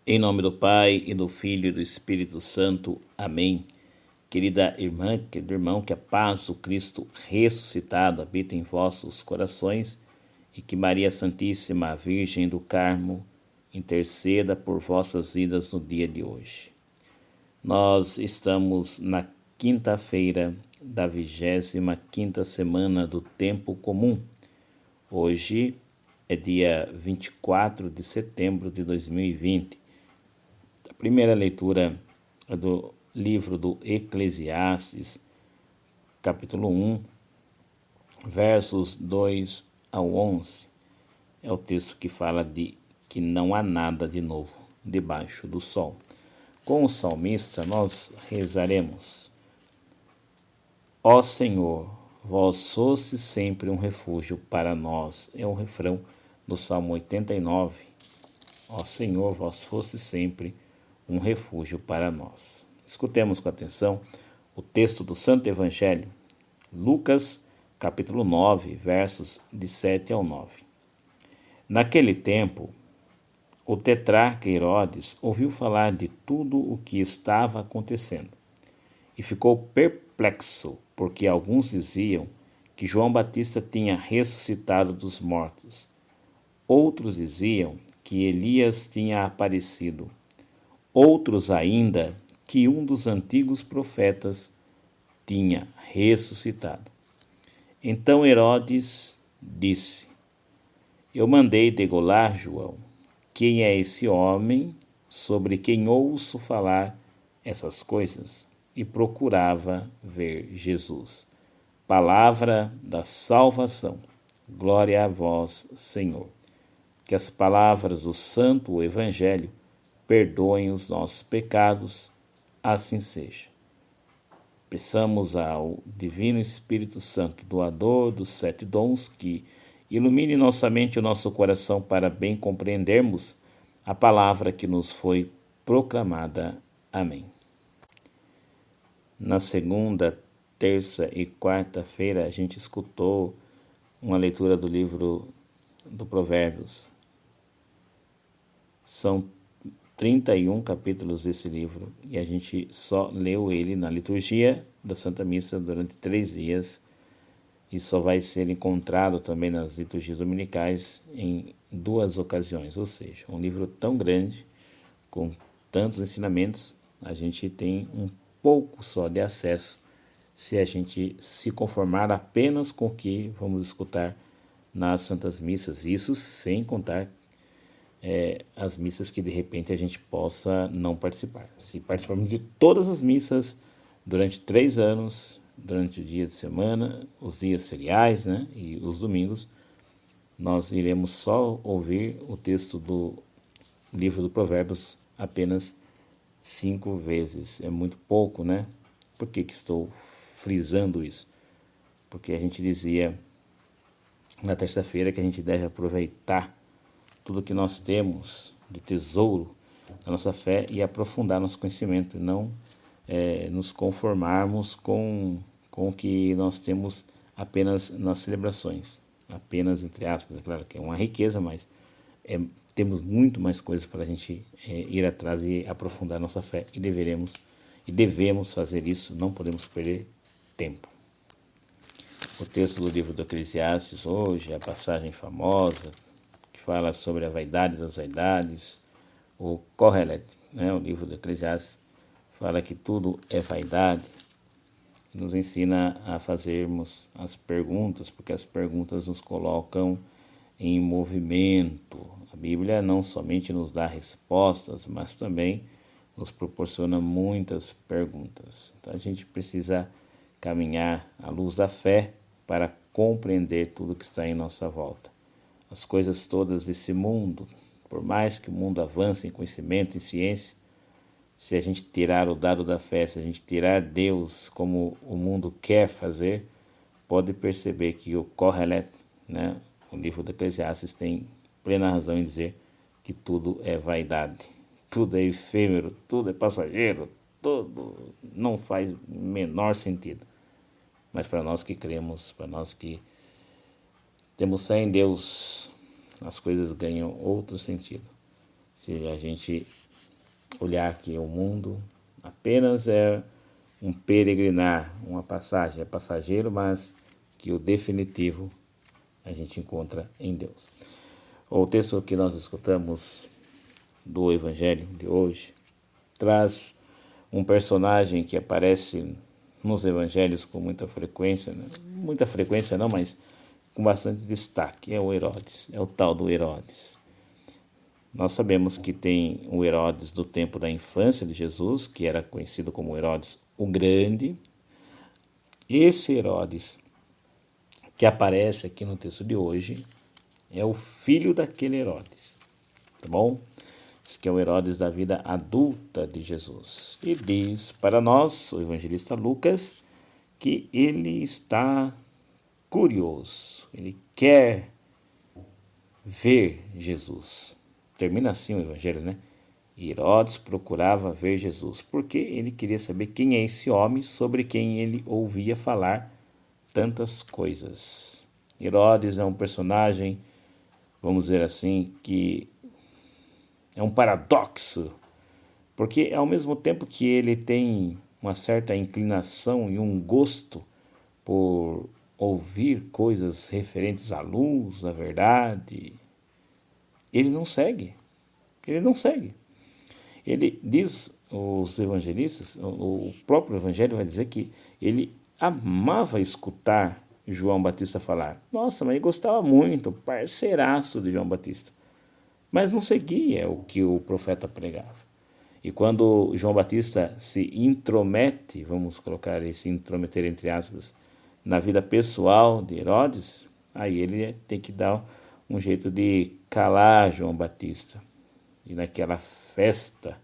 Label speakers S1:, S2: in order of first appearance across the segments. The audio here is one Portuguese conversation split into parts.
S1: Em nome do Pai, e do Filho e do Espírito Santo. Amém. Querida irmã, querido irmão, que a paz, o Cristo ressuscitado, habita em vossos corações e que Maria Santíssima, Virgem do Carmo, interceda por vossas vidas no dia de hoje. Nós estamos na quinta-feira da 25ª semana do Tempo Comum. Hoje é dia 24 de setembro de 2020. A primeira leitura é do livro do Eclesiastes, capítulo 1, versos 2 ao 11. É o texto que fala de que não há nada de novo debaixo do sol. Com o salmista, nós rezaremos: Ó Senhor, vós foste sempre um refúgio para nós. É o refrão do Salmo 89. Ó Senhor, vós foste sempre um refúgio para nós. Escutemos com atenção o texto do Santo Evangelho, Lucas, capítulo 9, versos de 7 ao 9. Naquele tempo, o tetrarca Herodes ouviu falar de tudo o que estava acontecendo e ficou perplexo, porque alguns diziam que João Batista tinha ressuscitado dos mortos. Outros diziam que Elias tinha aparecido. Outros ainda que um dos antigos profetas tinha ressuscitado. Então Herodes disse: Eu mandei degolar João. Quem é esse homem sobre quem ouço falar essas coisas? E procurava ver Jesus. Palavra da salvação. Glória a vós, Senhor. Que as palavras do Santo Evangelho perdoem os nossos pecados, assim seja. Peçamos ao Divino Espírito Santo, doador dos 7 dons, que ilumine nossa mente e o nosso coração para bem compreendermos a palavra que nos foi proclamada. Amém. Na segunda, terça e quarta-feira, a gente escutou uma leitura do livro do Provérbios. São 31 capítulos desse livro e a gente só leu ele na liturgia da Santa Missa durante 3 dias e só vai ser encontrado também nas liturgias dominicais em 2 ocasiões, ou seja, um livro tão grande, com tantos ensinamentos, a gente tem um pouco só de acesso se a gente se conformar apenas com o que vamos escutar nas Santas Missas, isso sem contar as missas que de repente a gente possa não participar. Se participarmos de todas as missas durante 3 anos, durante o dia de semana, os dias feriais, né, e os domingos, nós iremos só ouvir o texto do livro do Provérbios apenas 5 vezes. É muito pouco, né? Por que estou frisando isso? Porque a gente dizia na terça-feira que a gente deve aproveitar tudo que nós temos de tesouro da nossa fé e aprofundar nosso conhecimento, e não nos conformarmos com o que nós temos apenas nas celebrações. Apenas, entre aspas, é claro que é uma riqueza, mas temos muito mais coisas para a gente ir atrás e aprofundar nossa fé, e devemos fazer isso, não podemos perder tempo. O texto do livro do Eclesiastes hoje, a passagem famosa, que fala sobre a vaidade das vaidades, o Kohelet, né, o livro do Eclesiastes, fala que tudo é vaidade, e nos ensina a fazermos as perguntas, porque as perguntas nos colocam em movimento. A Bíblia não somente nos dá respostas, mas também nos proporciona muitas perguntas. Então a gente precisa caminhar à luz da fé para compreender tudo que está em nossa volta. As coisas todas desse mundo, por mais que o mundo avance em conhecimento, em ciência, se a gente tirar o dado da fé, se a gente tirar Deus como o mundo quer fazer, pode perceber que o Kohelet, né, o livro do Eclesiastes, tem plena razão em dizer que tudo é vaidade, tudo é efêmero, tudo é passageiro, tudo não faz menor sentido. Mas para nós que cremos, para nós que temos fé em Deus, as coisas ganham outro sentido. Se a gente olhar que o mundo apenas é um peregrinar, uma passagem, é passageiro, mas que o definitivo a gente encontra em Deus. O texto que nós escutamos do Evangelho de hoje traz um personagem que aparece nos Evangelhos com muita frequência, né? Muita frequência não, mas com bastante destaque, é o Herodes, é o tal do Herodes. Nós sabemos que tem o Herodes do tempo da infância de Jesus, que era conhecido como Herodes o Grande. Esse Herodes que aparece aqui no texto de hoje é o filho daquele Herodes, tá bom? Esse que é o Herodes da vida adulta de Jesus. E diz para nós, o evangelista Lucas, que ele está curioso, ele quer ver Jesus. Termina assim o evangelho, né? Herodes procurava ver Jesus, porque ele queria saber quem é esse homem sobre quem ele ouvia falar tantas coisas. Herodes é um personagem, vamos dizer assim, que é um paradoxo, porque ao mesmo tempo que ele tem uma certa inclinação e um gosto por ouvir coisas referentes à luz, à verdade, ele não segue. Ele não segue. Ele diz, os evangelistas, o próprio evangelho vai dizer que ele amava escutar João Batista falar. Nossa, mas ele gostava muito, parceiraço de João Batista. Mas não seguia o que o profeta pregava. E quando João Batista se intromete, vamos colocar esse intrometer entre aspas, na vida pessoal de Herodes, aí ele tem que dar um jeito de calar João Batista. E naquela festa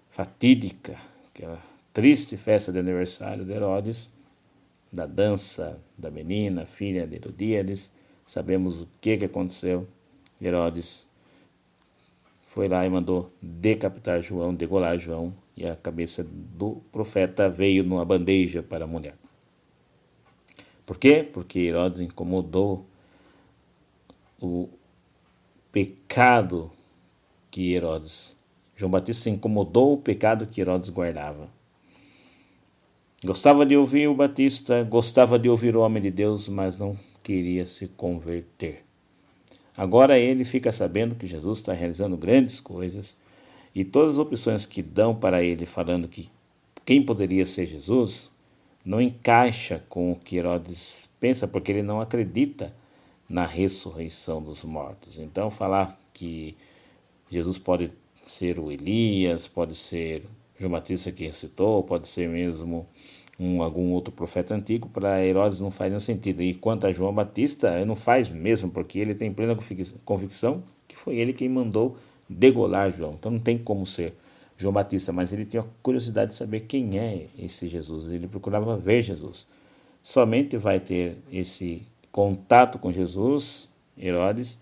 S1: fatídica, aquela triste festa de aniversário de Herodes, da dança da menina, filha de Herodíades, sabemos o que aconteceu. Herodes foi lá e mandou decapitar João, degolar João, e a cabeça do profeta veio numa bandeja para a mulher. Por quê? Porque Herodes incomodou o pecado que João Batista incomodou o pecado que Herodes guardava. Gostava de ouvir o Batista, gostava de ouvir o homem de Deus, mas não queria se converter. Agora ele fica sabendo que Jesus está realizando grandes coisas e todas as opções que dão para ele falando que quem poderia ser Jesus não encaixa com o que Herodes pensa, porque ele não acredita na ressurreição dos mortos. Então falar que Jesus pode ser o Elias, pode ser João Batista que ressuscitou, pode ser mesmo algum outro profeta antigo, para Herodes não faz nenhum sentido. E quanto a João Batista, não faz mesmo, porque ele tem plena convicção que foi ele quem mandou degolar João. Então não tem como ser João Batista, mas ele tinha curiosidade de saber quem é esse Jesus. Ele procurava ver Jesus. Somente vai ter esse contato com Jesus, Herodes,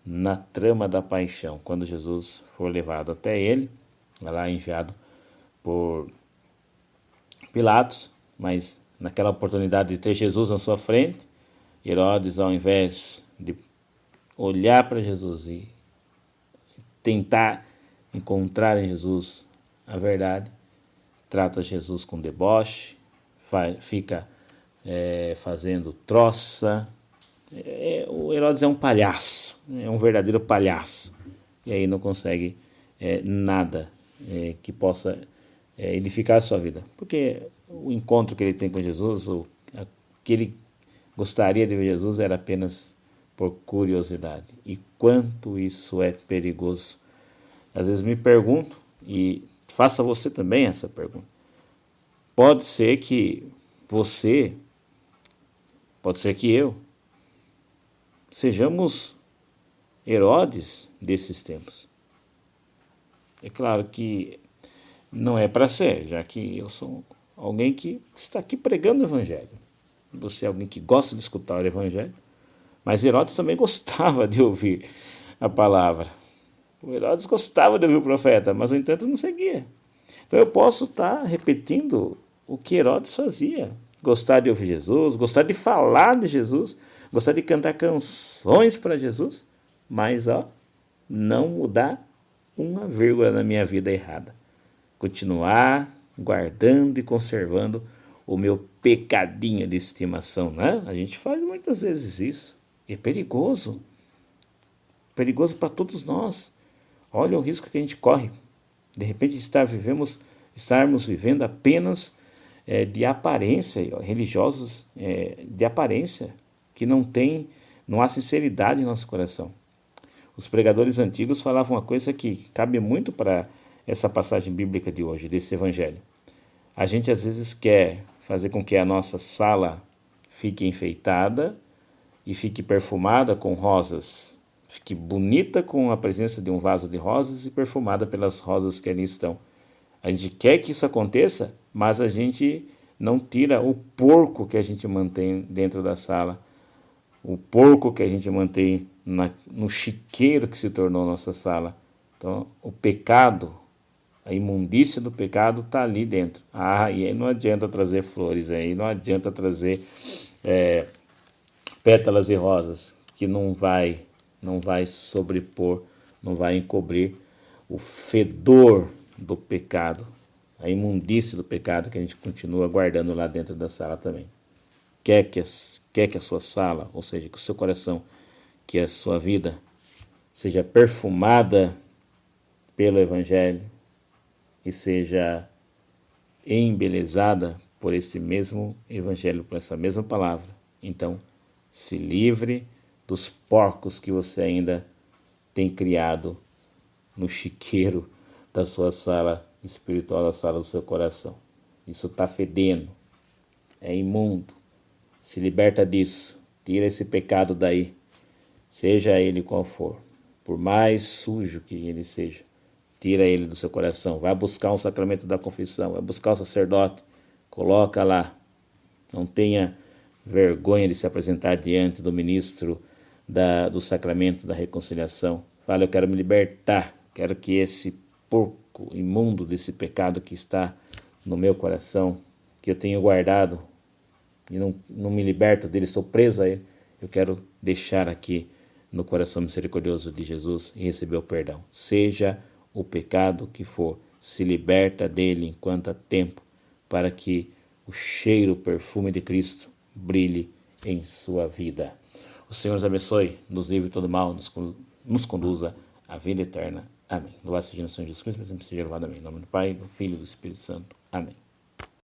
S1: na trama da paixão, quando Jesus for levado até ele, lá enviado por Pilatos, mas naquela oportunidade de ter Jesus na sua frente, Herodes, ao invés de olhar para Jesus e tentar encontrar em Jesus a verdade, trata Jesus com deboche, fica fazendo troça. O Herodes é um palhaço, é um verdadeiro palhaço, e aí não consegue nada que possa edificar a sua vida, porque o encontro que ele tem com Jesus, ou que ele gostaria de ver Jesus, era apenas por curiosidade. E quanto isso é perigoso. Às vezes me pergunto, e faça você também essa pergunta, pode ser que você, pode ser que eu, sejamos Herodes desses tempos. É claro que não é para ser, já que eu sou alguém que está aqui pregando o Evangelho. Você é alguém que gosta de escutar o Evangelho, mas Herodes também gostava de ouvir a palavra. O Herodes gostava de ouvir o profeta, mas no entanto não seguia. Então eu posso estar repetindo o que Herodes fazia. Gostar de ouvir Jesus, gostar de falar de Jesus, gostar de cantar canções para Jesus, mas não mudar uma vírgula na minha vida errada. continuar guardando e conservando o meu pecadinho de estimação, né? A gente faz muitas vezes isso. E é perigoso. Perigoso para todos nós. Olha o risco que a gente corre. De repente estarmos vivendo apenas de aparência, religiosos de aparência, que não há sinceridade em nosso coração. Os pregadores antigos falavam uma coisa que cabe muito para essa passagem bíblica de hoje, desse evangelho. A gente às vezes quer fazer com que a nossa sala fique enfeitada e fique perfumada com rosas, fique bonita com a presença de um vaso de rosas e perfumada pelas rosas que ali estão. A gente quer que isso aconteça, mas a gente não tira o porco que a gente mantém dentro da sala, o porco que a gente mantém no chiqueiro que se tornou nossa sala. Então, o pecado, a imundícia do pecado está ali dentro. E aí não adianta trazer flores, aí não adianta trazer pétalas de rosas, que não vai sobrepor, não vai encobrir o fedor do pecado, a imundícia do pecado que a gente continua guardando lá dentro da sala também. Quer que a sua sala, ou seja, que o seu coração, que a sua vida seja perfumada pelo Evangelho e seja embelezada por esse mesmo Evangelho, por essa mesma palavra. Então, se livre dos porcos que você ainda tem criado no chiqueiro da sua sala espiritual, da sala do seu coração. Isso está fedendo, é imundo. Se liberta disso, tira esse pecado daí, seja ele qual for, por mais sujo que ele seja, tira ele do seu coração. Vai buscar um sacramento da confissão, vai buscar o sacerdote, coloca lá. Não tenha vergonha de se apresentar diante do ministro do sacramento da reconciliação. Fala, eu quero me libertar, quero que esse porco imundo desse pecado que está no meu coração, que eu tenho guardado e não me liberto dele, estou preso a ele, eu quero deixar aqui no coração misericordioso de Jesus e receber o perdão. Seja o pecado que for, se liberta dele enquanto há tempo, para que o cheiro, o perfume de Cristo brilhe em sua vida. O Senhor nos abençoe, nos livre de todo mal, nos conduza à vida eterna. Amém. Louvado seja o Senhor Jesus Cristo, mas sempre seja louvado. Amém. Em nome do Pai, do Filho e do Espírito Santo. Amém.